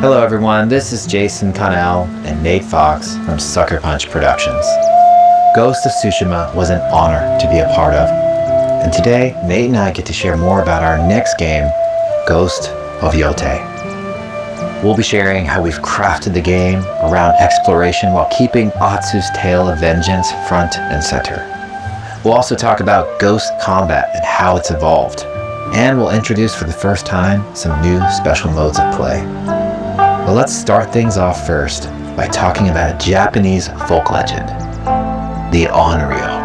Hello everyone, this is Jason Connell and Nate Fox from Sucker Punch Productions. Ghost of Tsushima was an honor to be a part of, and today Nate and I get to share more about our next game, Ghost of Yotei. We'll be sharing how we've crafted the game around exploration while keeping Atsu's tale of vengeance front and center. We'll also talk about ghost combat and how it's evolved, and we'll introduce for the first time some new special modes of play. But let's start things off first by talking about a Japanese folk legend, the Onryo.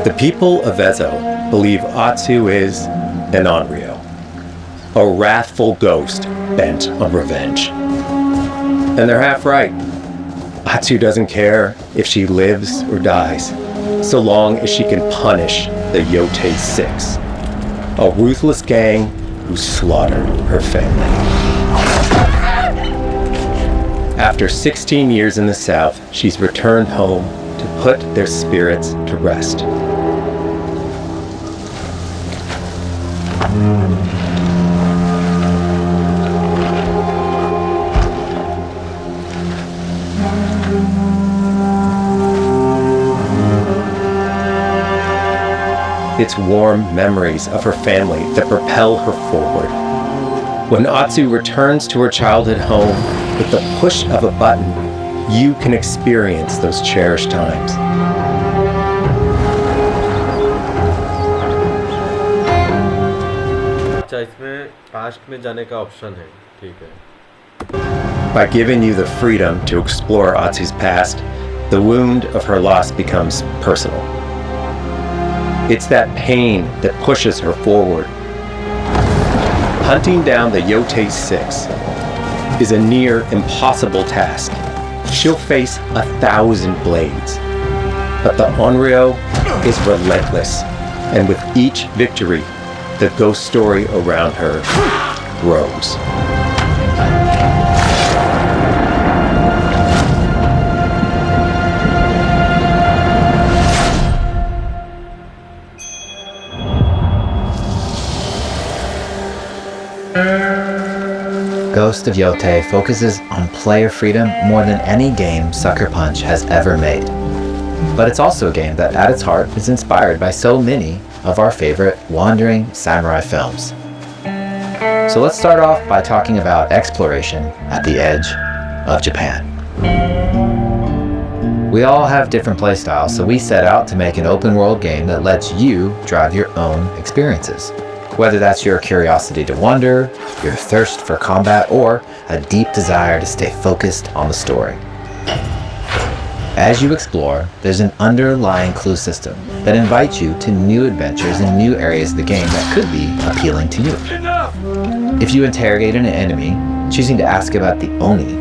The people of Ezo believe Atsu is an Onryo, a wrathful ghost bent on revenge. And they're half right. Atsu doesn't care if she lives or dies, so long as she can punish the Yotei 6, a ruthless gang who slaughtered her family. After 16 years in the south, she's returned home to put their spirits to rest. It's warm memories of her family that propel her forward. When Atsu returns to her childhood home, with the push of a button, you can experience those cherished times. अच्छा इसमें past में जाने का option है, ठीक है. By giving you the freedom to explore Atsu's past, the wound of her loss becomes personal. It's that pain that pushes her forward. Hunting down the Yotei 6 is a near impossible task. She'll face 1,000 blades. But the Onryo is relentless, and with each victory, the ghost story around her grows. Ghost of Yotei focuses on player freedom more than any game Sucker Punch has ever made. But it's also a game that at its heart is inspired by so many of our favorite wandering samurai films. So let's start off by talking about exploration at the edge of Japan. We all have different playstyles, so we set out to make an open world game that lets you drive your own experiences. Whether that's your curiosity to wonder, your thirst for combat, or a deep desire to stay focused on the story. As you explore, there's an underlying clue system that invites you to new adventures in new areas of the game that could be appealing to you. If you interrogate an enemy, choosing to ask about the Oni,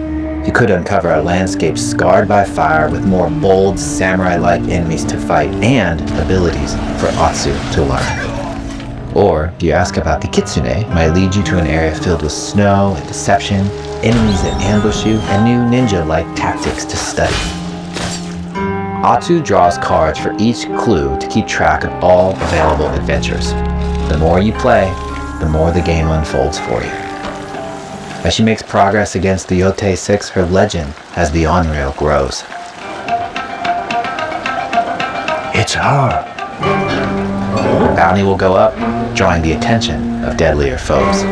you could uncover a landscape scarred by fire with more bold, samurai-like enemies to fight and abilities for Atsu to learn. Or, if you ask about the Kitsune, it might lead you to an area filled with snow and deception, enemies that ambush you, and new ninja-like tactics to study. Atsu draws cards for each clue to keep track of all available adventures. The more you play, the more the game unfolds for you. As she makes progress against the Yotei 6, her legend as the Onryo grows. It's her. Bounty will go up, drawing the attention of deadlier foes.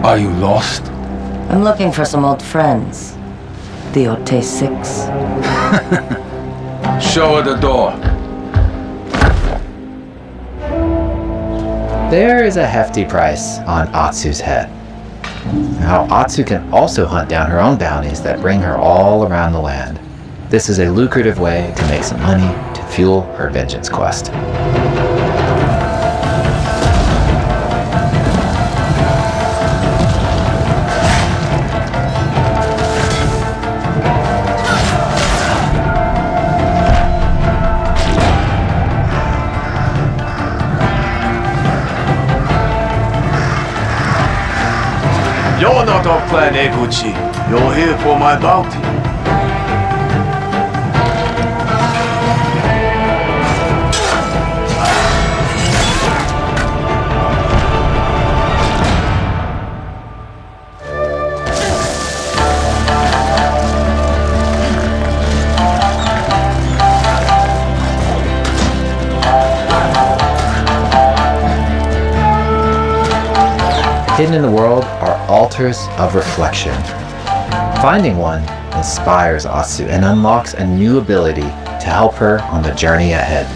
Are you lost? I'm looking for some old friends. The Yotei 6. Show her the door. There is a hefty price on Atsu's head. Now, Atsu can also hunt down her own bounties that bring her all around the land. This is a lucrative way to make some money to fuel her vengeance quest. Clan Eguchi, you're here for my bounty. Hidden in the world are altars of reflection. Finding one inspires Atsu and unlocks a new ability to help her on the journey ahead.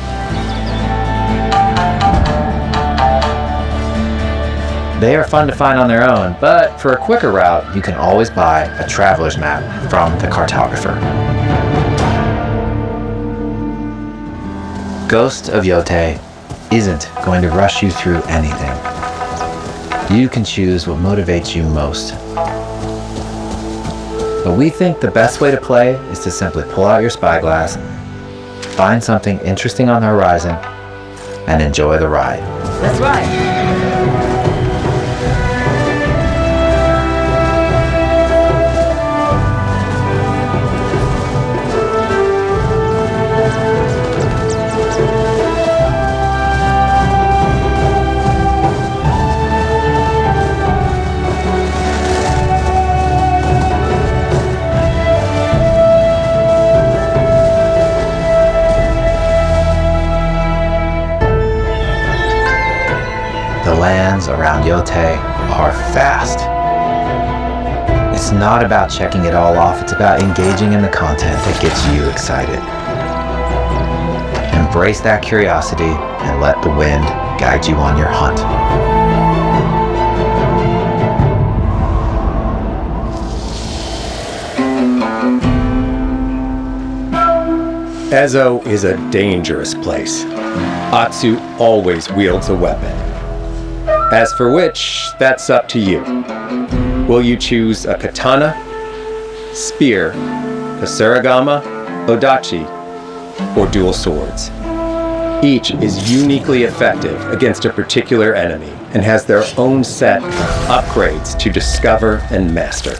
They are fun to find on their own, but for a quicker route, you can always buy a traveler's map from the cartographer. Ghost of Yotei isn't going to rush you through anything. You can choose what motivates you most. But we think the best way to play is to simply pull out your spyglass, find something interesting on the horizon, and enjoy the ride. That's right. The lands around Yotei are fast. It's not about checking it all off, it's about engaging in the content that gets you excited. Embrace that curiosity and let the wind guide you on your hunt. Ezo is a dangerous place. Atsu always wields a weapon. As for which, that's up to you. Will you choose a katana, spear, kasaragama, odachi, or dual swords? Each is uniquely effective against a particular enemy and has their own set of upgrades to discover and master.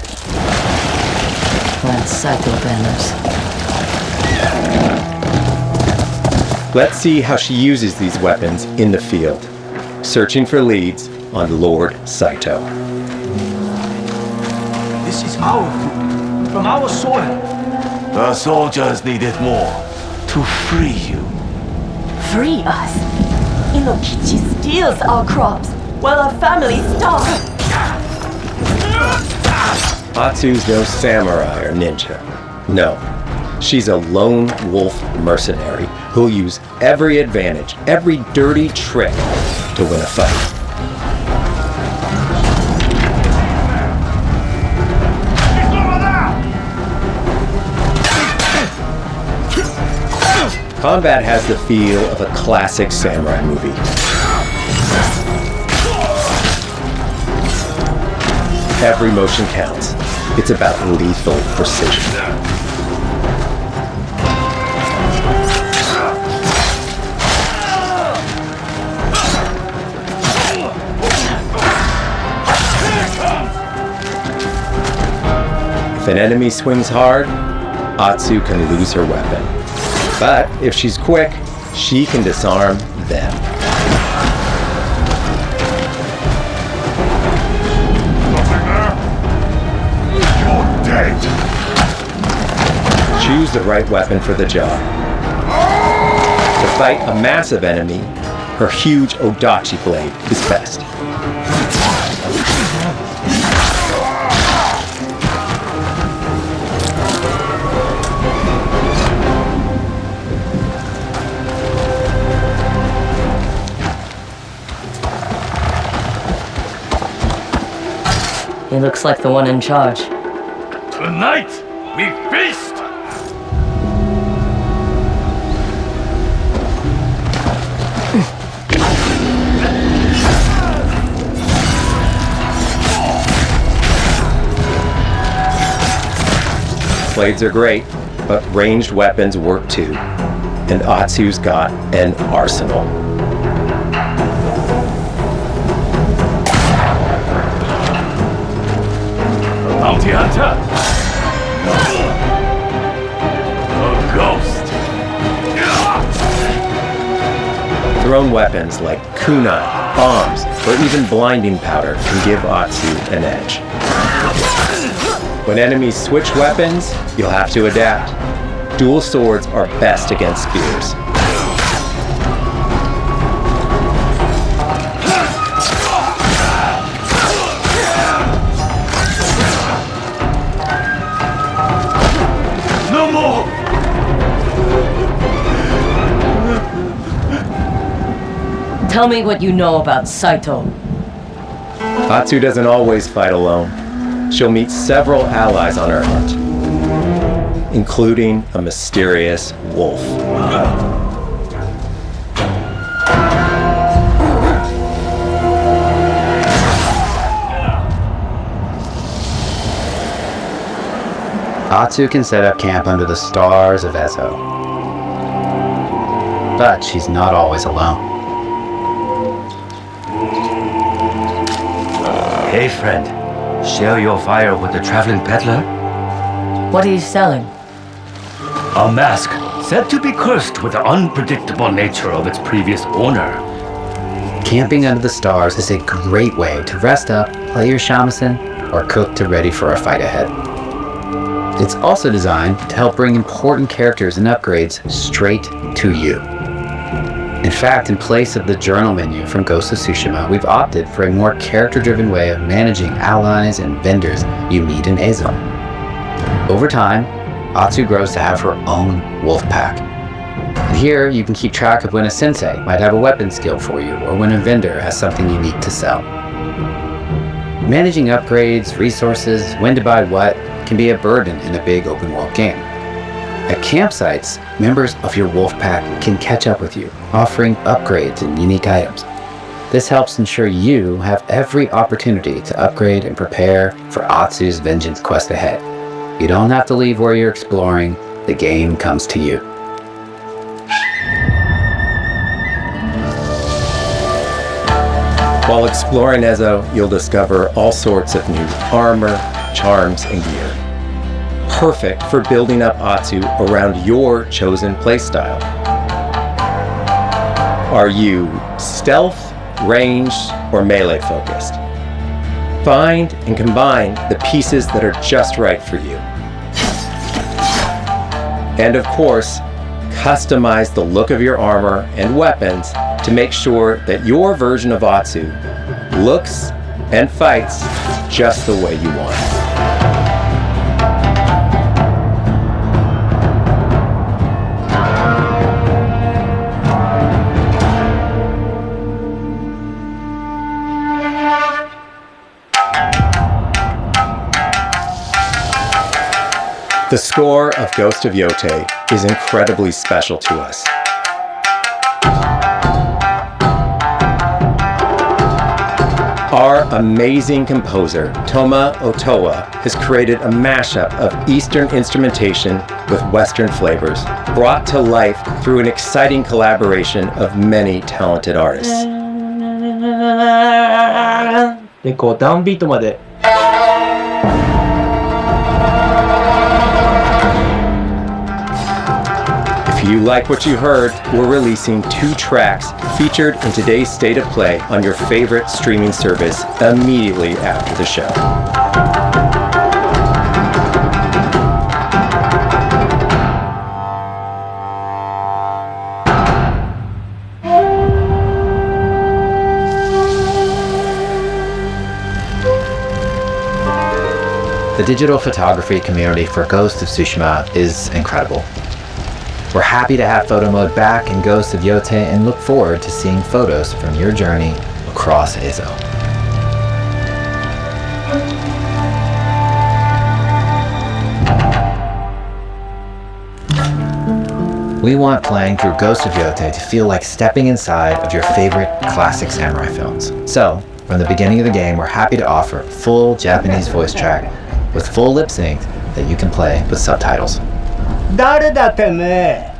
That's psycho banners. Let's see how she uses these weapons in the field. Searching for leads on Lord Saito. This is our food, from our soil. The soldiers need it more to free you. Free us. Inokichi steals our crops while our families starve. Atsu's no samurai or ninja. No, she's a lone wolf mercenary who'll use every advantage, every dirty trick to win a fight. Combat has the feel of a classic samurai movie. Every motion counts. It's about lethal precision. If an enemy swings hard, Atsu can lose her weapon. But if she's quick, she can disarm them. You're dead. Choose the right weapon for the job. To fight a massive enemy, her huge odachi blade is best. He looks like the one in charge. Tonight, we feast! Blades are great, but ranged weapons work too. And Atsu's got an arsenal. Bounty hunter. A ghost. Thrown weapons like kunai, bombs, or even blinding powder can give Atsu an edge. When enemies switch weapons, you'll have to adapt. Dual swords are best against spears. No more. Tell me what you know about Saito. Atsu doesn't always fight alone. She'll meet several allies on her hunt, including a mysterious wolf. Atsu can set up camp under the stars of Ezo. But she's not always alone. Hey friend, share your fire with the traveling peddler? What are you selling? A mask said to be cursed with the unpredictable nature of its previous owner. Camping under the stars is a great way to rest up, play your shamisen, or cook to ready for a fight ahead. It's also designed to help bring important characters and upgrades straight to you. In fact, in place of the journal menu from Ghost of Tsushima, we've opted for a more character-driven way of managing allies and vendors you meet in Ezo. Over time, Atsu grows to have her own wolf pack. And here, you can keep track of when a sensei might have a weapon skill for you, or when a vendor has something unique to sell. Managing upgrades, resources, when to buy what, can be a burden in a big open-world game. At campsites, members of your wolf pack can catch up with you, offering upgrades and unique items. This helps ensure you have every opportunity to upgrade and prepare for Atsu's vengeance quest ahead. You don't have to leave where you're exploring, the game comes to you. While exploring Ezo, you'll discover all sorts of new armor, charms, and gear. Perfect for building up Atsu around your chosen playstyle. Are you stealth, ranged, or melee focused? Find and combine the pieces that are just right for you. And of course, customize the look of your armor and weapons to make sure that your version of Atsu looks and fights just the way you want. The score of Ghost of Yotei is incredibly special to us. Our amazing composer, Toma Otoa, has created a mashup of Eastern instrumentation with Western flavors, brought to life through an exciting collaboration of many talented artists. でこうダウンビートまで If you like what you heard, we're releasing 2 tracks featured in today's State of Play on your favorite streaming service immediately after the show. The digital photography community for Ghost of Tsushima is incredible. We're happy to have photo mode back in Ghost of Yotei and look forward to seeing photos from your journey across Ezo. We want playing through Ghost of Yotei to feel like stepping inside of your favorite classic samurai films. So, from the beginning of the game, we're happy to offer a full Japanese voice track with full lip sync that you can play with subtitles. 誰だてめえ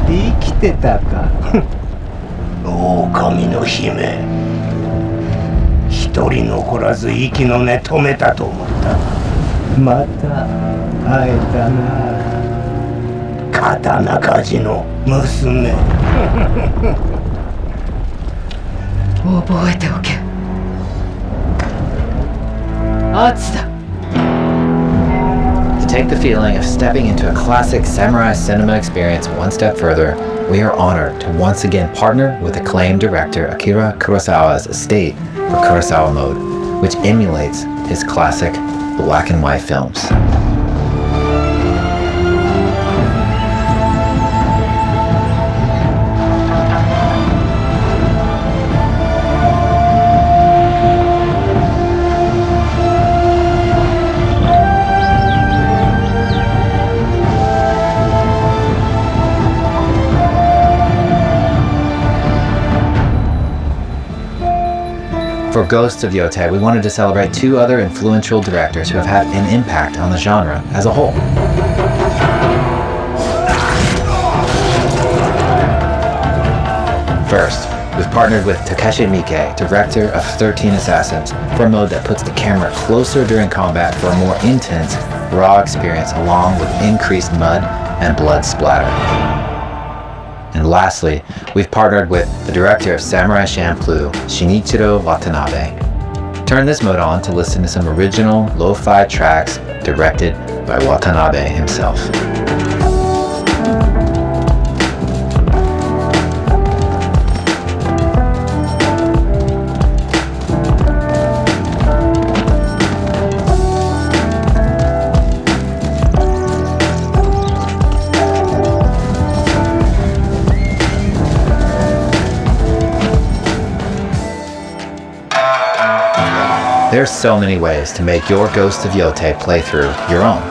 生きてたか。狼の姫。一人残らず息の根止めたと思った。また会えたな。刀鍛冶の娘。覚えておけ。圧だ。To take the feeling of stepping into a classic samurai cinema experience one step further, we are honored to once again partner with acclaimed director Akira Kurosawa's estate for Kurosawa Mode, which emulates his classic black and white films. For Ghosts of Yotei, we wanted to celebrate two other influential directors who have had an impact on the genre as a whole. First, we've partnered with Takeshi Miike, director of 13 Assassins, for a mode that puts the camera closer during combat for a more intense, raw experience along with increased mud and blood splatter. And lastly, we've partnered with the director of Samurai Champloo, Shinichiro Watanabe. Turn this mode on to listen to some original lo-fi tracks directed by Watanabe himself. There's so many ways to make your Ghost of Yotei playthrough your own.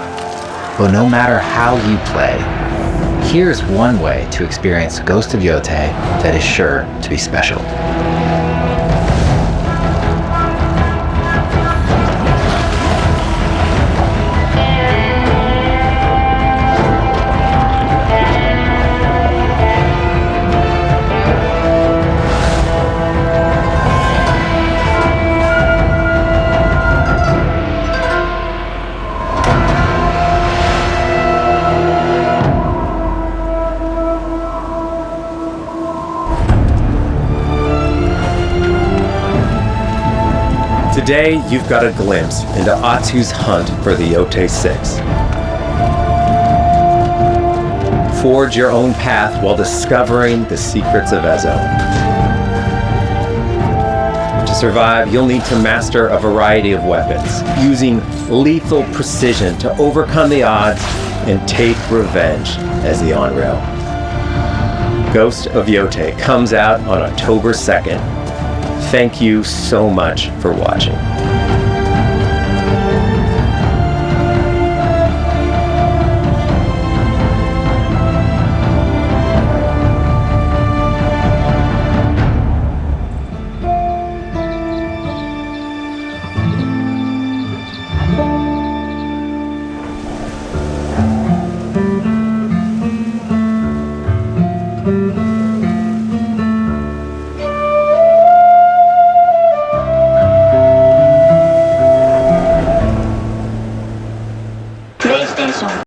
But no matter how you play, here's one way to experience Ghost of Yotei that is sure to be special. Today, you've got a glimpse into Atsu's hunt for the Yotei 6. Forge your own path while discovering the secrets of Ezo. To survive, you'll need to master a variety of weapons, using lethal precision to overcome the odds and take revenge as the Onryo. Ghost of Yotei comes out on October 2nd. Thank you so much for watching.